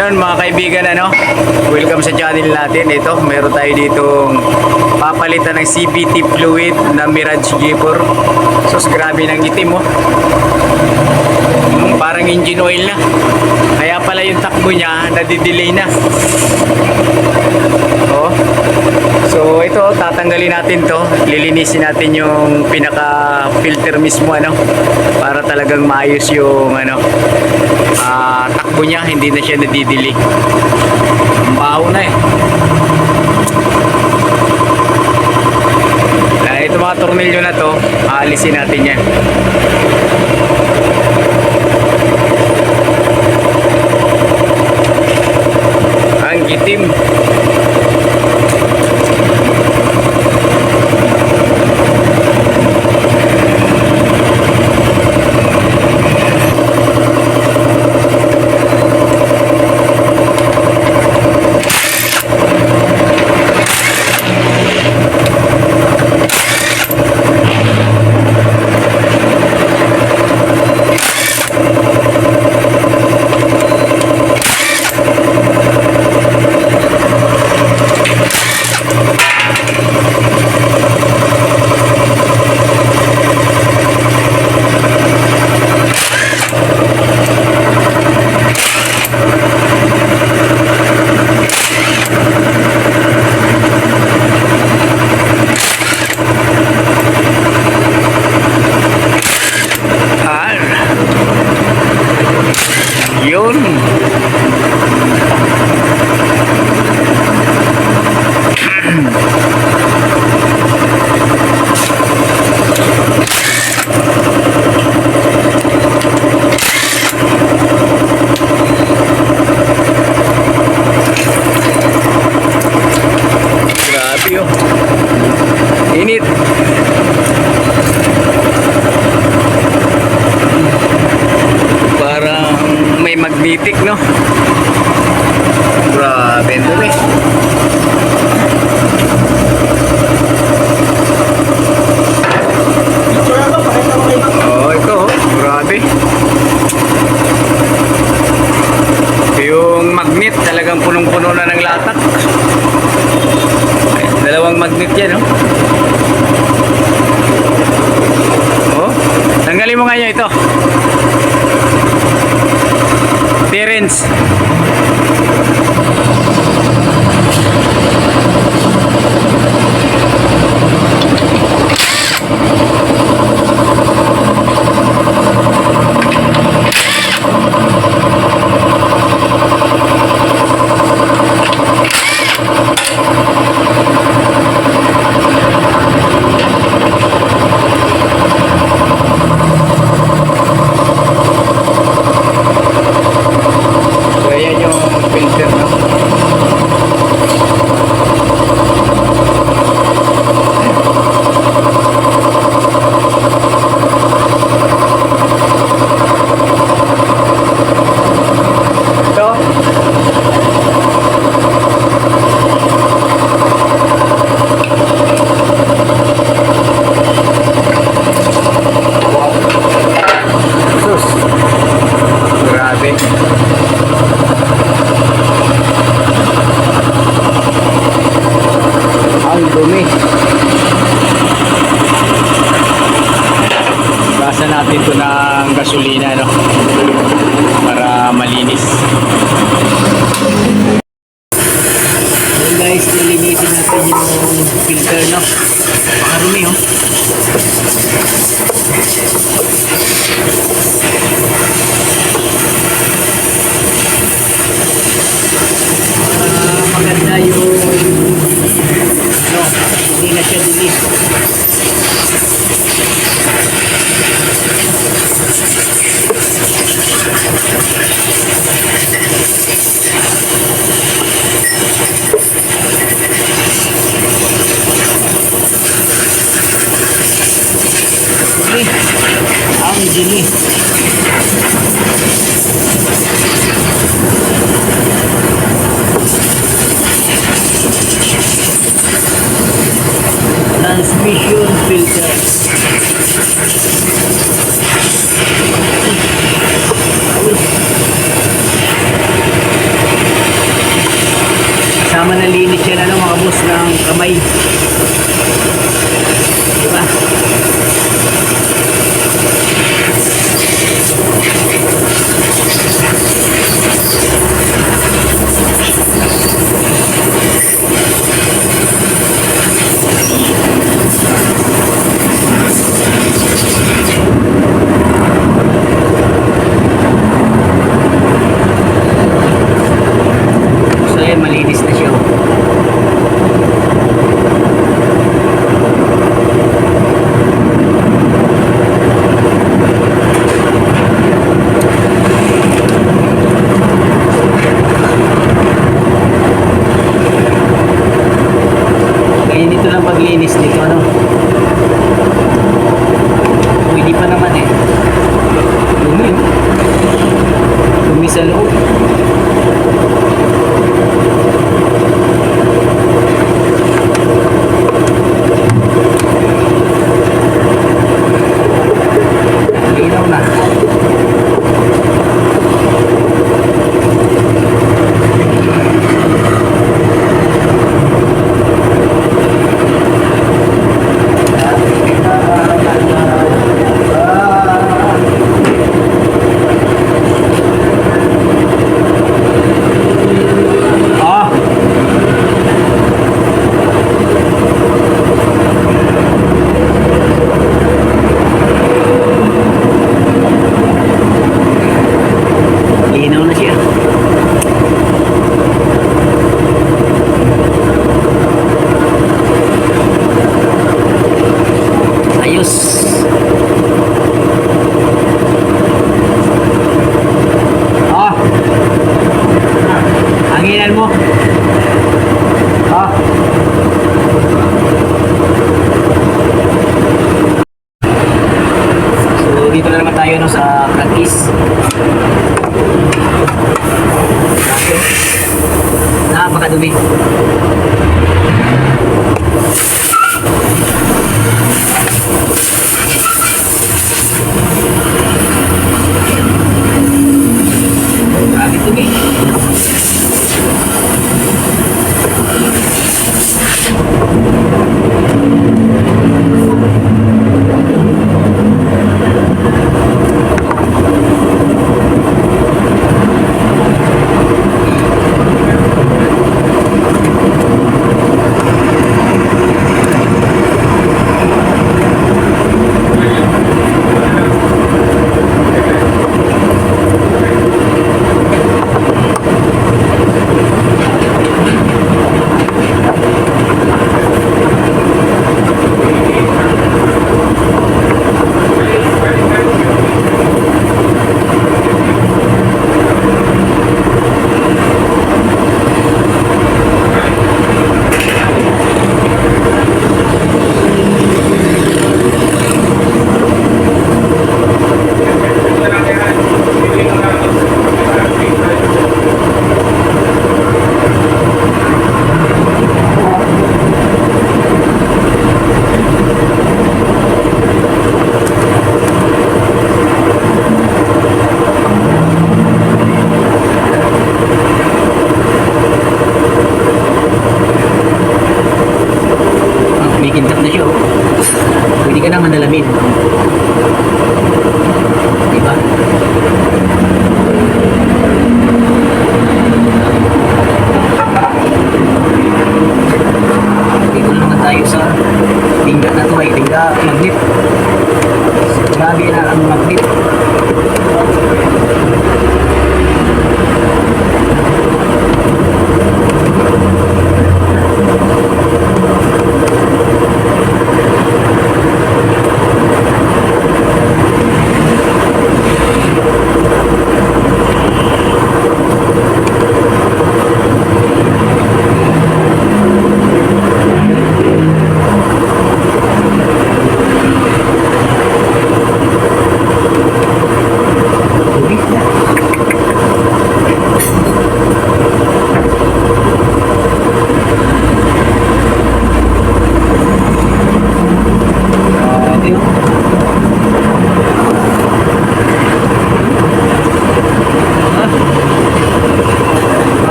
Ayun mga kaibigan, welcome sa channel natin. Ito, meron tayo ditong papalitan ng CVT fluid na Mirage G4. Sus, grabe ng itim parang engine oil na. Kaya pala yung takbo niya nadidelay na. So ito, tatanggalin natin to, lilinisin natin yung pinaka filter mismo para talagang maayos yung takbo niya, hindi na siya nadidelay. Baho na ito mga tornilyo na to, aalisin natin yan. Ang itim. Yun. Grabe yun. Init. Parang may magnetic, no? Grabe ito ito, grabe. Yung magnet talagang punong-puno na ng latak. Dalawang magnet yan, tanggalin mo nga niya ito. Terence. Dumi. Basa natin ito ng gasolina para malinis. So guys, nilinisin natin yung filter pakarumi maganda yung hindi na siya dilis. Ang dilis. Transmission filter. Kasama na linis yan ano mga boss ng kamay. Diba? So ayan, malinis na siya. Ganyan dito lang paglinis dito ano. Pwede pa naman eh. Dumi oh. Dumi sa loob. Linaw na. Ah. Linaw na siya. Ayos. Ah. Hanginan mo. Ah. So dito na naman tayo no, sa practice. Napakadumi. Grabe dumi.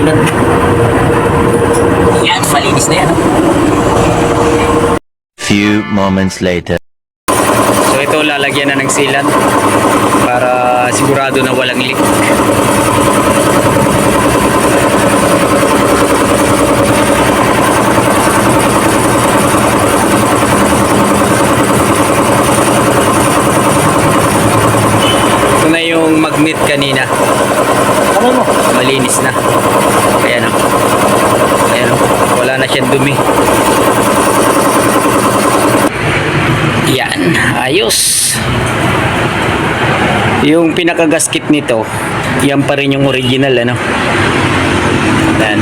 sulat. Yan, malinis na yan. Few moments later. So ito lalagyan na ng sealant para sigurado na walang leak. Ito na yung magnet kanina. Ano mo? Malinis na. Ayan o. Ayan o. Wala na siyang dumi. Yan. Ayos. Yung pinaka-gasket nito, yan pa rin yung original, ano.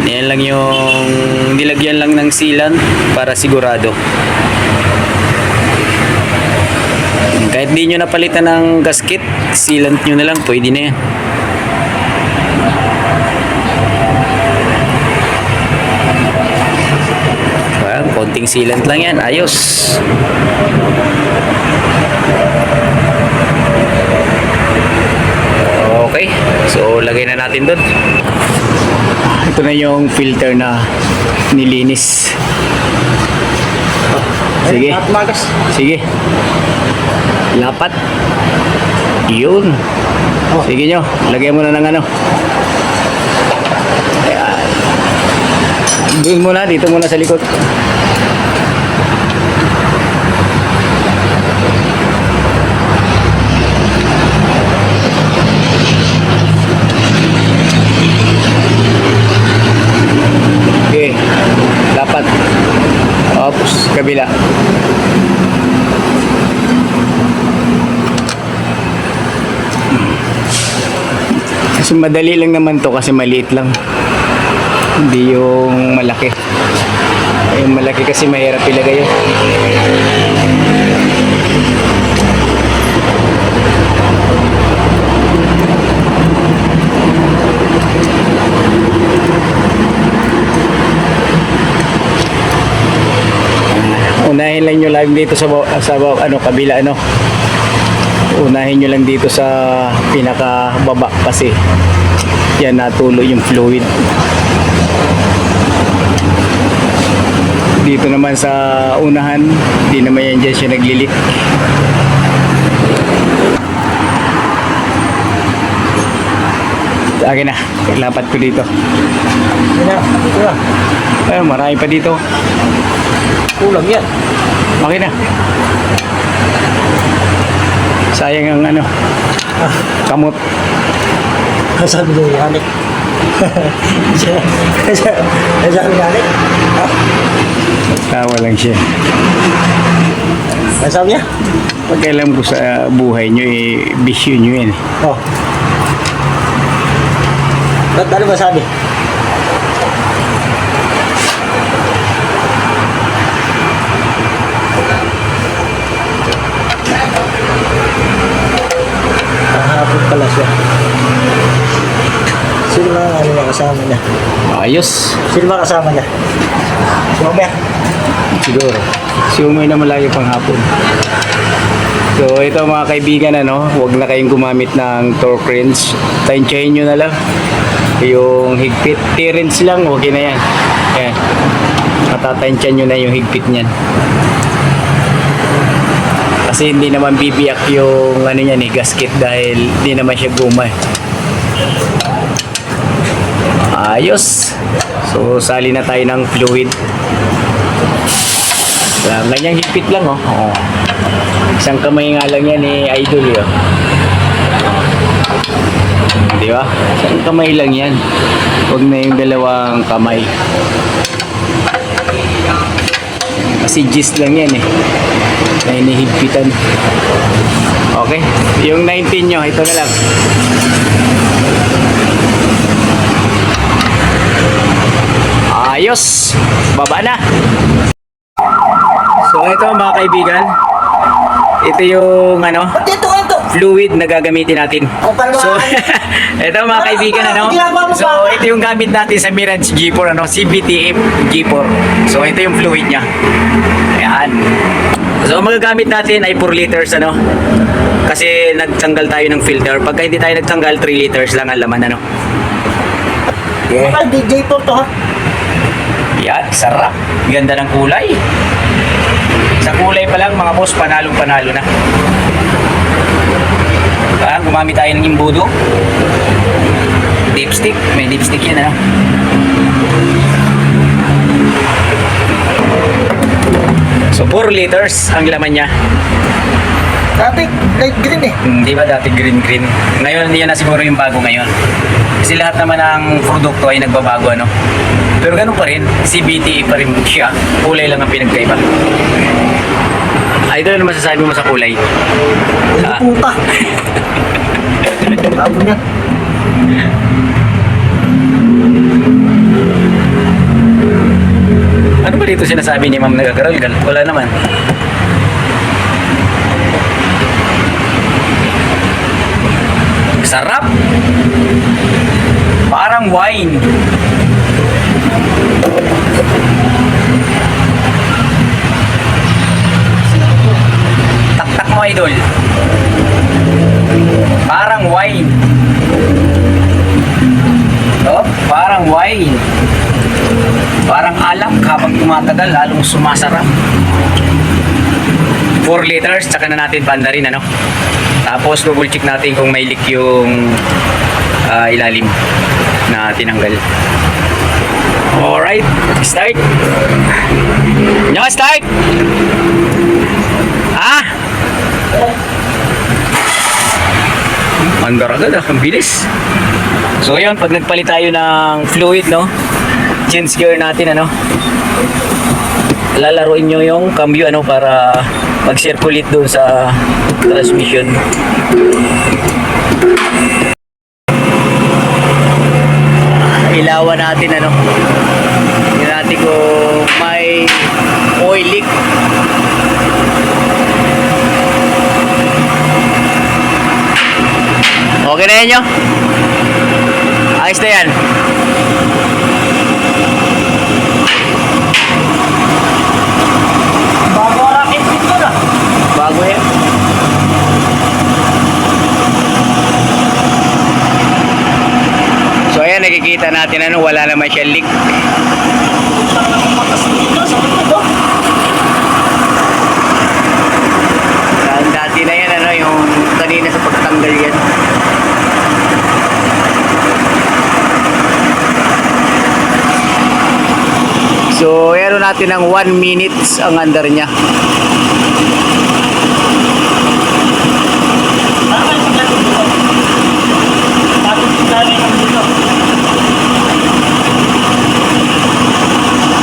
Yan lang yung nilagyan lang ng sealant para sigurado. Kahit di nyo napalitan ng gasket, sealant nyo na lang, pwede na yan. Konting sealant lang yan, ayos. Okay, so lagay na natin doon. Ito na yung filter na nilinis. Sige. Sige. Lapat. Yun. Sige nyo, lagay mo na ng ano. Ayan. Doon muna, dito muna sa likod. Okay. Dapat. Oops, kabila. Kasi madali lang naman to kasi maliit lang. Hindi yung malaki. Yung malaki kasi mahirap ilagay yun. Unahin lang nyo lang dito sa ano, kabila, ano. Unahin nyo lang dito sa pinakababa kasi yan natulo yung fluid. Dito naman sa unahan, di naman yan dyan siya naglilik. Akin na, lapat ko dito. Ito na. Ay, marami pa dito. Kulang yan. Okay na. Sayang ang ano, kamot. Sabi niya yung hanik. Sabi niya hanik. Tawa lang siya. Sabi niya? Pag alam ko sa buhay nyo, bisyo nyo yan. Oh. Ba't ano ba sabi? Kahapon pala siya. Sino ba ang ano kasama niya? Ayos. Sino ba kasama niya? Si Omer. Siguro. Si Umoy na malayo pang hapon. So ito mga kaibigan, ano, huwag na kayong gumamit ng torque wrench. Tansyahin nyo na lang. Yung higpit. T-wrench lang, okay na yan. Ayan. Matatansyan nyo na yung higpit niyan. Kasi hindi naman bibiyak yung ano niyan, gasket dahil hindi naman siya guma. Ayos. So sali na tayo ng fluid. Ganyang higpit lang, oh. Oh. Isang kamay nga lang yan, idol, yun. Di ba? Isang kamay lang yan. Huwag na yung dalawang kamay. Kasi gist lang yan, na hinihigpitan. Okay? Yung 19 nyo, ito na lang. Ayos! Baba na! So ito mga kaibigan, ito yung ano, fluid na gagamitin natin. So ito mga kaibigan, ano, so ito yung gamit natin sa Mirage G4, ano, CVT G4. So ito yung fluid niya. Ayan. So magagamit natin ay 4 liters, ano, kasi nagtanggal tayo ng filter. Pagka hindi tayo nagtanggal, 3 liters lang ang laman, ano. Yeah. Baka DJ po to ha. Yan, sarap. Ganda ng kulay. Sa kulay pa lang mga boss, panalong-panalo na. Gumamit tayo ng imbudo. Dipstick. May dipstick yan, ano? So, 4 liters ang laman niya. Dati, light green eh. Hindi ba dati green-green? Ngayon, yan na siguro yung bago ngayon. Kasi lahat naman ng produkto ay nagbabago, ano? Pero ganun pa rin, CBT pa rin siya. Kulay lang ang pinagkaiba. Idol, ano masasabi mo sa kulay? Ay, puta. Bago niya. Ano ba dito sinasabi ni Ma'am nagkakaralgal? Wala naman. Sarap! Parang wine. Taktak mo, idol. Parang wine. Oh, parang wine. Parang alak habang tumatagal, lalong sumasarap. 4 liters, tsaka na natin banda rin, ano? Tapos, double check natin kung may leak yung ilalim na tinanggal. Alright, start. Nyo, start! Ah! Andar agad, ang bilis. So, yun, pag nagpalit tayo ng fluid, no? Change gear natin, ano? Lalaruin nyo yung cambio, ano, para mag-circulate doon sa transmission. Ilawan natin, ano? Tingnan natin kung may oil leak. Okay na yan nyo? Ayos na yan. Bago ang racket dito na. Bago yan. So ayan, nakikita natin ano, wala naman siya leak. Dahil dati na yan, ano, yung kanina sa pagtanggal yan. So, ayan natin ng 1 minutes ang under niya.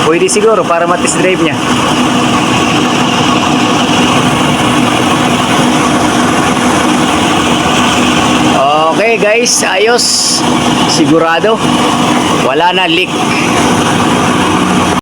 Pwede siguro para matest drive niya. Okay guys, ayos. Sigurado. Wala na leak.